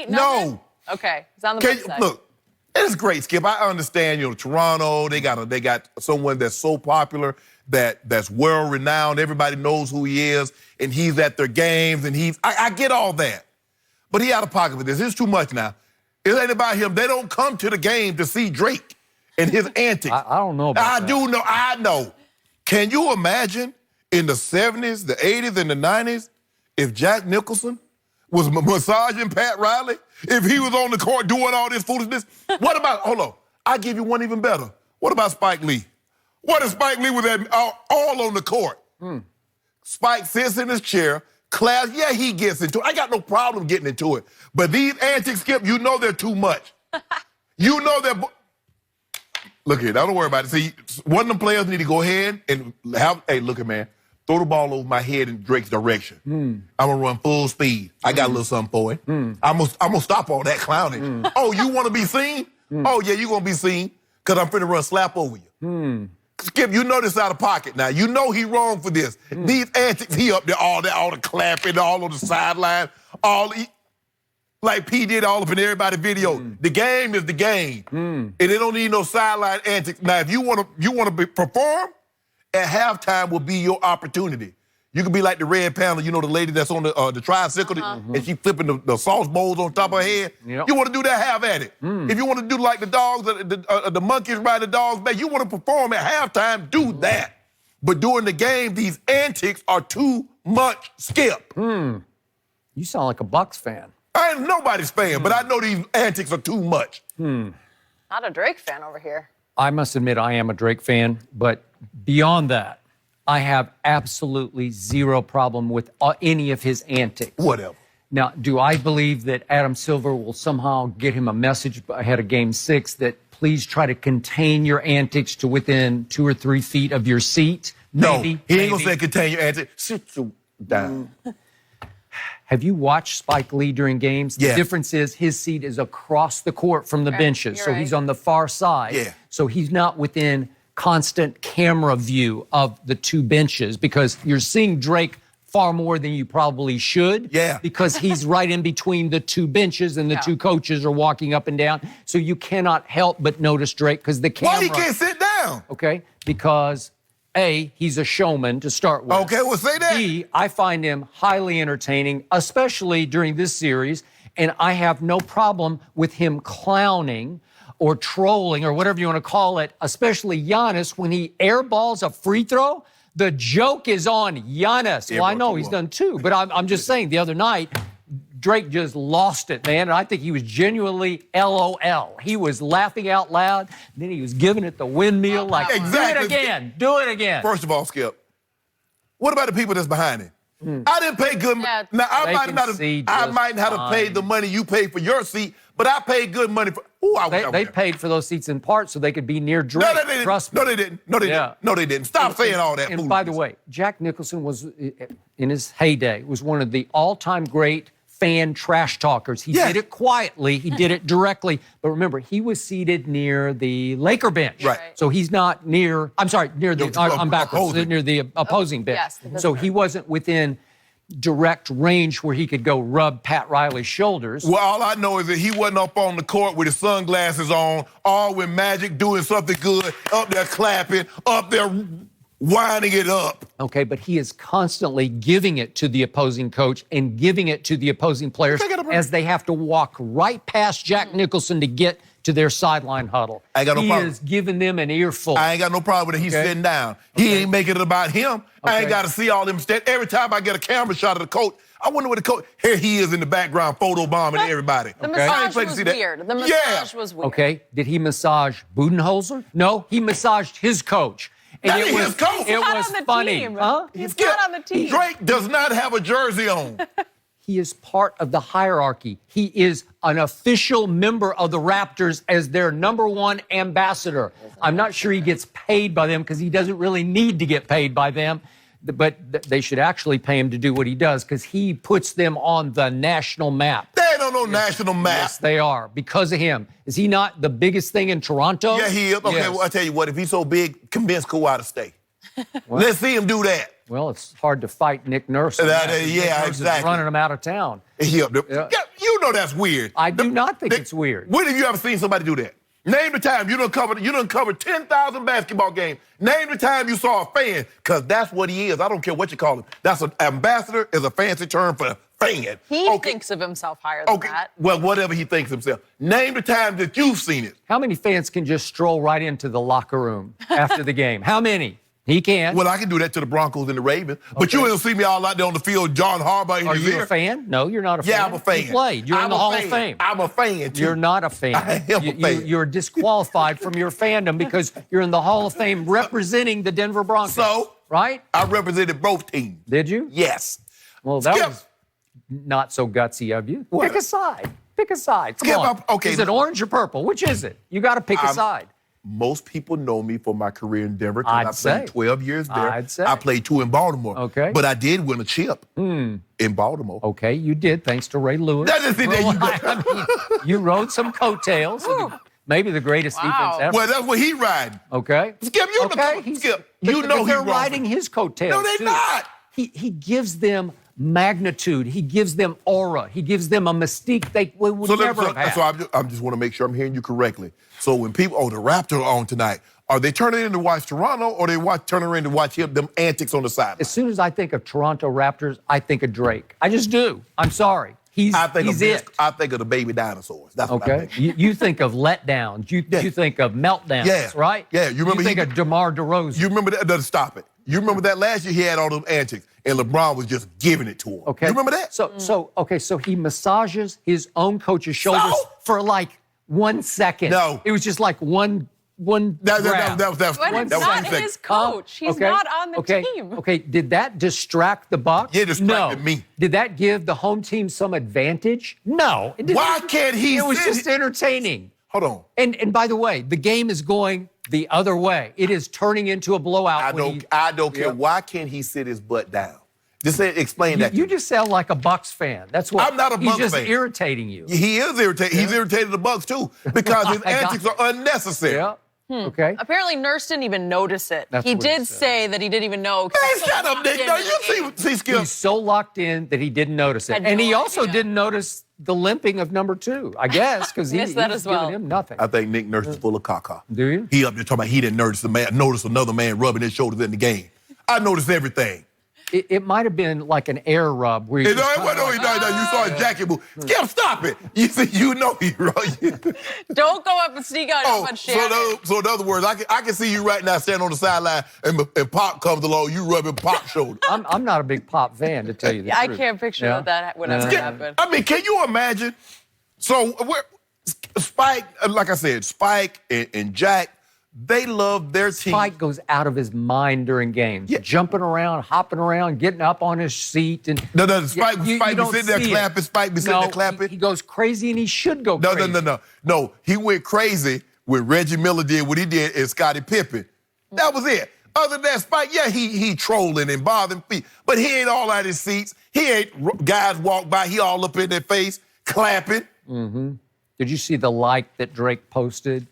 Nothing? No. Okay, it's on the website. Look, it's great, Skip. I understand, Toronto, they got someone that's so popular, that's well-renowned. Everybody knows who he is, and he's at their games, and I get all that. But he out of pocket with this. It's too much now. It ain't about him. They don't come to the game to see Drake and his antics. I don't know about that. I know. Can you imagine in the 70s, the 80s, and the 90s if Jack Nicholson was massaging Pat Riley? If he was on the court doing all this foolishness? What about, hold on, I'll give you one even better. What about Spike Lee? What if Spike Lee was all on the court? Spike sits in his chair, class, yeah, he gets into it. I got no problem getting into it. But these antics, Skip, you know they're too much. You know they're... Look here, don't worry about it. See, one of them players need to go ahead and hey, look here, man, throw the ball over my head in Drake's direction. I'm going to run full speed. I got a little something for it. I'm gonna stop all that clowning. Oh, you want to be seen? Oh, yeah, you're going to be seen because I'm finna run slap over you. Skip, you know this out of pocket now. You know he wrong for this. These antics, he up there, all the clapping, all on the sideline, like P did all up in everybody's video. The game is the game. And they don't need no sideline antics. Now, if you want to perform, at halftime will be your opportunity. You can be like the red panel, the lady that's on the tricycle, and she flipping the sauce bowls on top of her head. Yep. You want to do that, have at it. If you want to do like the dogs, the monkeys ride the dogs back, you want to perform at halftime, do that. But during the game, these antics are too much, Skip. You sound like a Bucks fan. I ain't nobody's fan, but I know these antics are too much. Not a Drake fan over here. I must admit I am a Drake fan, but beyond that, I have absolutely zero problem with any of his antics. Whatever. Now, do I believe that Adam Silver will somehow get him a message ahead of Game 6 that please try to contain your antics to within 2 or 3 feet of your seat? Maybe. No, he ain't gonna say contain your antics. Sit you down. Have you watched Spike Lee during games? Yeah. The difference is his seat is across the court from the benches, so he's on the far side. Yeah. So he's not within constant camera view of the two benches because you're seeing Drake far more than you probably should. Yeah. Because he's right in between the two benches and the two coaches are walking up and down. So you cannot help but notice Drake because the camera... Why he can't sit down? Okay, because... A, he's a showman to start with. Okay, well, say that. B, I find him highly entertaining, especially during this series, and I have no problem with him clowning or trolling or whatever you want to call it, especially Giannis, when he airballs a free throw, the joke is on Giannis. Well, I know he's done two, but I'm just saying the other night, Drake just lost it, man, and I think he was genuinely LOL. He was laughing out loud, and then he was giving it the windmill like, Exactly. do it again. First of all, Skip, what about the people that's behind him? I didn't pay good money. Now, I might not have paid the money you paid for your seat, but I paid good money for... They paid for those seats in part so they could be near Drake. No, they didn't. Trust me. No, they didn't. No, they didn't. No, they didn't. Stop saying all that. And by the way, Jack Nicholson was, in his heyday, was one of the all-time great fan trash talkers. He did it quietly. He did it directly. But remember, he was seated near the Laker bench. Right. So he's not near, near the, I'm backwards, near the opposing bench. Yes, so he wasn't within direct range where he could go rub Pat Riley's shoulders. Well, all I know is that he wasn't up on the court with his sunglasses on, all with Magic doing something good, up there clapping, up there winding it up. Okay, but he is constantly giving it to the opposing coach and giving it to the opposing players as they have to walk right past Jack Nicholson to get to their sideline huddle. I ain't got no problem. He is giving them an earful. I ain't got no problem with it. He's sitting down. He ain't making it about him. I ain't got to see all them stats. Every time I get a camera shot of the coach, I wonder what the coach... Here he is in the background, photobombing everybody. The massage was weird. The massage was weird. Okay, did he massage Budenholzer? No, he massaged his coach. And that ain't his coach. It was funny. Huh? He's not on the team. Drake does not have a jersey on. He is part of the hierarchy. He is an official member of the Raptors as their #1 ambassador. I'm not sure he gets paid by them because he doesn't really need to get paid by them. But they should actually pay him to do what he does because he puts them on the national map. They ain't on no national map. Yes, they are, because of him. Is he not the biggest thing in Toronto? Yeah, he is. Okay, yes. well, I tell you what, if he's so big, convince Kawhi to stay. Let's see him do that. Well, it's hard to fight Nick Nurse. Yeah, Nick Nurse exactly. is running him out of town. You You know that's weird. I do not think it's weird. When have you ever seen somebody do that? Name the time you done covered 10,000 basketball games. Name the time you saw a fan, because that's what he is. I don't care what you call him. That's an ambassador is a fancy term for fan. He thinks of himself higher than that. Well, whatever he thinks himself. Name the time that you've seen it. How many fans can just stroll right into the locker room after the game? How many? He can. Well, I can do that to the Broncos and the Ravens. But you will see me all out there on the field, John Harbaugh in Are his you ear. a fan? No, you're not a fan. Yeah, I'm a fan. You played. You're in the Hall of Fame. I'm a fan, too. You're not a fan. I am a fan. You're disqualified from your fandom because you're in the Hall of Fame representing the Denver Broncos. So? Right? I represented both teams. Did you? Yes. Well, that Skip. was not so gutsy of you. What? Pick a side. Pick a side. Come Skip, on. okay. Is it orange or purple? Which is it? You got to pick a side. Most people know me for my career in Denver I'd because I played say. 12 years there. I'd say. I played 2 in Baltimore. Okay. But I did win a chip in Baltimore. Okay, you did, thanks to Ray Lewis. That is it. There you go. I mean, you rode some coattails. Maybe the greatest defense ever. Well, that's what he riding. Okay. Skip, you okay. know. Skip, But you know they're he's riding his coattails. No, they're too. not. He gives them magnitude. He gives them aura. He gives them a mystique they would never have had. So I just want to make sure I'm hearing you correctly. So when people, the Raptors are on tonight, are they turning in to watch Toronto or they turning in to watch them antics on the sideline? As soon as I think of Toronto Raptors, I think of Drake. I just do. I'm sorry. He's I think of the baby dinosaurs. That's what I think. You think of letdowns. You think of meltdowns, right? Yeah. You remember think of DeMar DeRozan. You remember that? Stop it. You remember that last year he had all those antics and LeBron was just giving it to him. Okay. You remember that? So he massages his own coach's shoulders for like 1 second. No. It was just like one grab. That was not his coach. He's not on the team. Okay, did that distract the Bucks? Yeah, it distracted me. Did that give the home team some advantage? No. It didn't. Why can't he It was sit- just entertaining. Hold on. And by the way, the game is going the other way. It is turning into a blowout. I don't care. Why can't he sit his butt down? Just explain that. You just sound like a Bucks fan. That's what. I'm not a Bucks fan. He's just irritating you. He is irritated. Yeah. He's irritated the Bucks too because his antics are unnecessary. Yeah. Okay. Apparently, Nurse didn't even notice it. That's he what did he say that he didn't even know. Man, shut up, Nick. No, you see, Skip. He's so locked in that he didn't notice it. And he also didn't notice the limping of number 2, I guess, because he's giving him nothing. I think Nick Nurse is full of caca. Do you? He up there talking about he didn't notice another man rubbing his shoulders in the game. I noticed everything. It might have been like an air rub where you you saw his jacket move. Skip, stop it. You see, you know he right. Don't go up and sneak out too much shit. So in other words, I can see you right now standing on the sideline and Pop comes along, you rubbing Pop's shoulder. I'm not a big Pop fan, to tell you the truth. I can't picture that would ever happen. I mean, can you imagine? So Spike, like I said, Spike and Jack, they love their team. Spike goes out of his mind during games, jumping around, hopping around, getting up on his seat. And Spike be sitting there clapping. Spike be sitting there clapping. He goes crazy, and he should go crazy. No. He went crazy when Reggie Miller did what he did and Scottie Pippen. That was it. Other than that, Spike, he trolling and bothering people, but he ain't all out his seats. He ain't guys walk by, he all up in their face, clapping. Mm-hmm. Did you see the like that Drake posted?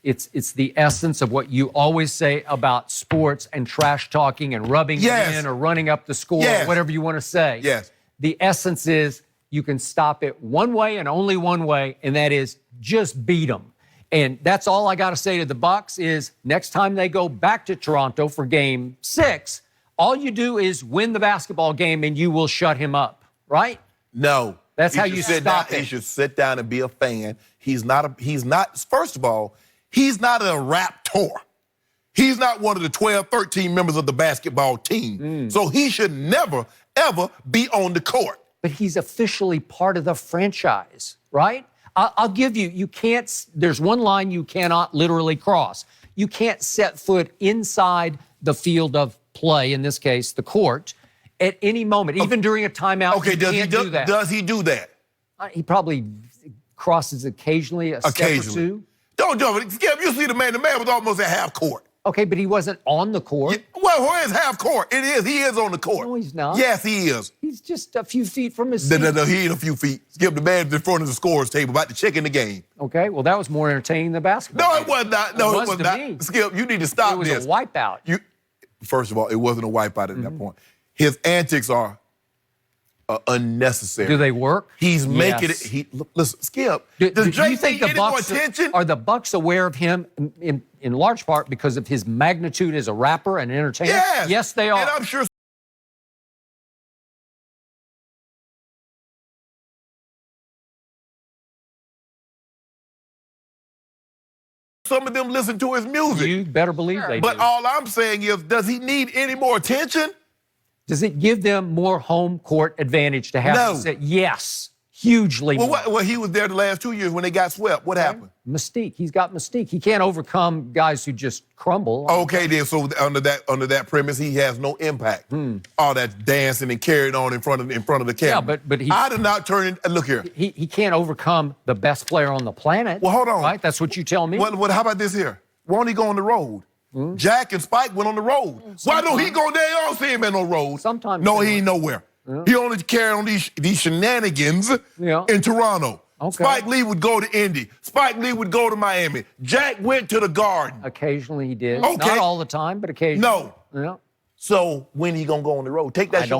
It's the essence of what you always say about sports and trash talking and rubbing it in or running up the score or whatever you want to say. Yes. The essence is you can stop it one way and only one way, and that is just beat them. And that's all I got to say to the Bucks is next time they go back to Toronto for Game 6, all you do is win the basketball game and you will shut him up, right? No. That's how you stop it. He should sit down and be a fan. First of all, he's not a raptor. He's not one of the 12, 13 members of the basketball team. So he should never, ever be on the court. But he's officially part of the franchise, right? I'll give you can't, there's one line you cannot literally cross. You can't set foot inside the field of play, in this case, the court, at any moment, even during a timeout. Okay, does he do that? He probably crosses occasionally, a step or two. Don't do it. Skip, you see the man was almost at half court. Okay, but he wasn't on the court. Well, where is half court? It is. He is on the court. No, he's not. Yes, he is. He's just a few feet from his seat. No, he ain't a few feet. Skip, the man in front of the scorer's table about to check in the game. Okay, well, that was more entertaining than basketball. No, it was not. No, it was not. Me. Skip, you need to stop this. It was a wipeout. First of all, it wasn't a wipeout at that point. His antics are are unnecessary. Do they work? He's making Yes. it. Listen, Skip. Do Does you Drake think need the any more Bucks attention? are the Bucks aware of him in large part because of his magnitude as a rapper and entertainer? Yes. Yes, they are. And I'm sure some of them listen to his music. You better believe they But do. all I'm saying is, does he need any more attention? Does it give them more home court advantage to have No. him sit? Yes, hugely more. Well, he was there the last 2 years when they got swept. What happened? Mystique. He's got mystique. He can't overcome guys who just crumble. Okay, then. So under that premise, he has no impact. All that dancing and carrying on in front of the camera. Yeah, but he- I did not turn in. Look here. He can't overcome the best player on the planet. Well, hold on. Right? That's what you tell me. What? How about this here? Won't he go on the road? Jack and Spike went on the road. Why don't he go there? You don't see him in no road. Sometimes No, they he ain't nowhere. He only carried on these shenanigans in Toronto. Okay. Spike Lee would go to Indy. Spike Lee would go to Miami. Jack went to the Garden. Occasionally he did. Okay. Not all the time, but occasionally. No. Yeah. So when he gonna go on the road? Take that I shit don't